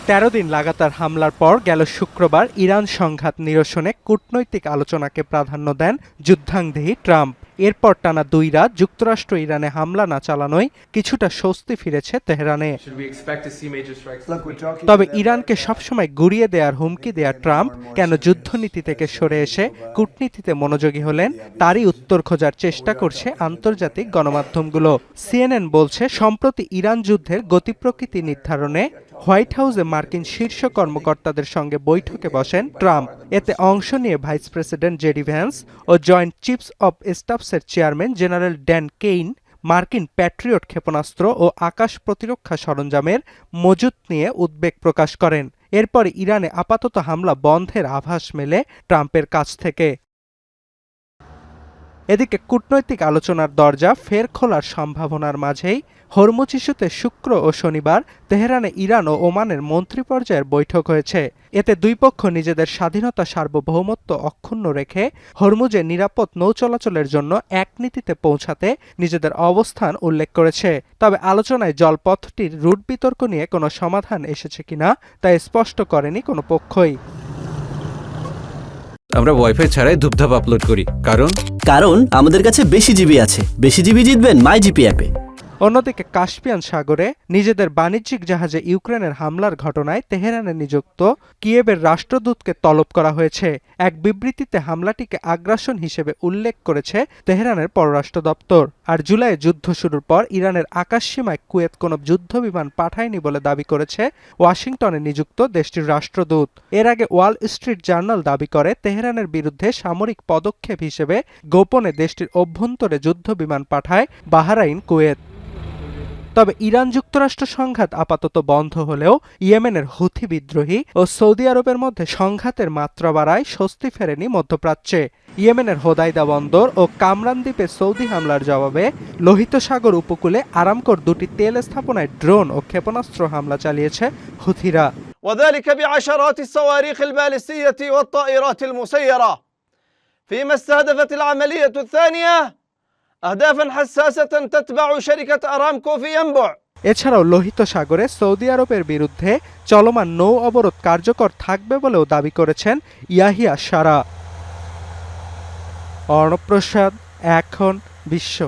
13 দিন লাগাতার হামলার পর গেল শুক্রবার ইরান সংঘাত নিরসনে কূটনৈতিক আলোচনাকে প্রাধান্য দেন যুদ্ধাঙ্গদেহী ট্রাম্প। এরপর টানা 2 রাত যুক্তরাষ্ট্র ইরানে হামলা না চালানোয় কিছুটা স্বস্তি ফিরেছে তেহরানে। তবে ইরানকে সবসময় গুড়িয়ে দেওয়ার হুমকি দেয়া ট্রাম্প কেন যুদ্ধনীতি থেকে সরে এসে কূটনীতিতে মনোযোগী হলেন তারই উত্তর খোঁজার চেষ্টা করছে আন্তর্জাতিক গণমাধ্যমগুলো। সিএনএন বলছে, সম্প্রতি ইরান যুদ্ধের গতি প্রকৃতি নির্ধারণে হোয়াইট হাউসে মার্কিন শীর্ষ কর্মকর্তাদের সঙ্গে বৈঠকে বসেন ট্রাম্প। এতে অংশ নিয়ে ভাইস প্রেসিডেন্ট জেডি ভ্যান্স ও জয়েন্ট চিফস অব স্টাফসের চেয়ারম্যান জেনারেল ড্যান কেইন মার্কিন প্যাট্রিয়ট ক্ষেপণাস্ত্র ও আকাশ প্রতিরক্ষা সরঞ্জামের মজুত নিয়ে উদ্বেগ প্রকাশ করেন। এরপর ইরানে আপাতত হামলা বন্ধের আভাস মেলে ট্রাম্পের কাছ থেকে। এদিকে কূটনৈতিক আলোচনার দরজা ফের খোলার সম্ভাবনার মাঝেই হরমুজ ইস্যুতে শুক্র ও শনিবার তেহরানে ইরান ও ওমানের মন্ত্রী পর্যায়ের বৈঠক হয়েছে। এতে দুই পক্ষ নিজেদের স্বাধীনতা সার্বভৌমত্ব অক্ষুণ্ণ রেখে হরমুজে নিরাপদ নৌ চলাচলের জন্য এক নীতিতে পৌঁছাতে নিজেদের অবস্থান উল্লেখ করেছে। তবে আলোচনায় জলপথটির রুট বিতর্ক নিয়ে কোনো সমাধান এসেছে কিনা তা স্পষ্ট করেনি কোনো পক্ষই। আমরা ওয়াইফাই ছাড়াই ধূপধাপ আপলোড করি, কারণ আমাদের কাছে বেশি জিবি আছে। বেশি জিবি জিতবেন মাই জিপি অ্যাপে। অন্যদিকে কাস্পিয়ান সাগরে নিজেদের বাণিজ্যিক জাহাজে ইউক্রেনের হামলার ঘটনায় তেহরানে নিযুক্ত কিয়েভের রাষ্ট্রদূতকে তলব করা হয়েছে। এক বিবৃতিতে হামলাটিকে আগ্রাসন হিসেবে উল্লেখ করেছে তেহরানের পররাষ্ট্র দপ্তর। আর জুলাইয়ে যুদ্ধ শুরুর পর ইরানের আকাশসীমায় কুয়েত কোনো যুদ্ধবিমান পাঠায়নি বলে দাবি করেছে ওয়াশিংটনে নিযুক্ত দেশটির রাষ্ট্রদূত। এর আগে ওয়াল স্ট্রিট জার্নাল দাবি করে তেহরানের বিরুদ্ধে সামরিক পদক্ষেপ হিসেবে গোপনে দেশটির অভ্যন্তরে যুদ্ধবিমান পাঠায় বাহরাইন, কুয়েত। তবে ইরান যুক্তরাষ্ট্র সংঘাত আপাতত বন্ধ হলেও ইয়েমেনের হুথি বিদ্রোহী ও সৌদি আরবের মধ্যে সংঘাতের মাত্রা বাড়ায় স্বস্তি ফেরেনি মধ্যপ্রাচ্যে। ইয়েমেনের হোদাইদা বন্দর ও কামরান দ্বীপে সৌদি হামলার জবাবে লোহিত সাগর উপকূলে আরামকোর 2টি তেল স্থাপনায় ড্রোন ও ক্ষেপণাস্ত্র হামলা চালিয়েছে হুথিরা। وذلك بعشرات الصواريخ البالستية والطائرات المسيرة فيما استهدفت العملية الثانية أهدافا حساسة تتبع شركة أرامكو في ينبع। এছাড়াও লোহিত সাগরে সৌদি আরবের বিরুদ্ধে চলমান নৌ অবরোধ কার্যকর থাকবে বলেও দাবি করেছেন ইয়াহিয়া সারা। অর্ণব প্রসাদ, এখন বিশ্ব।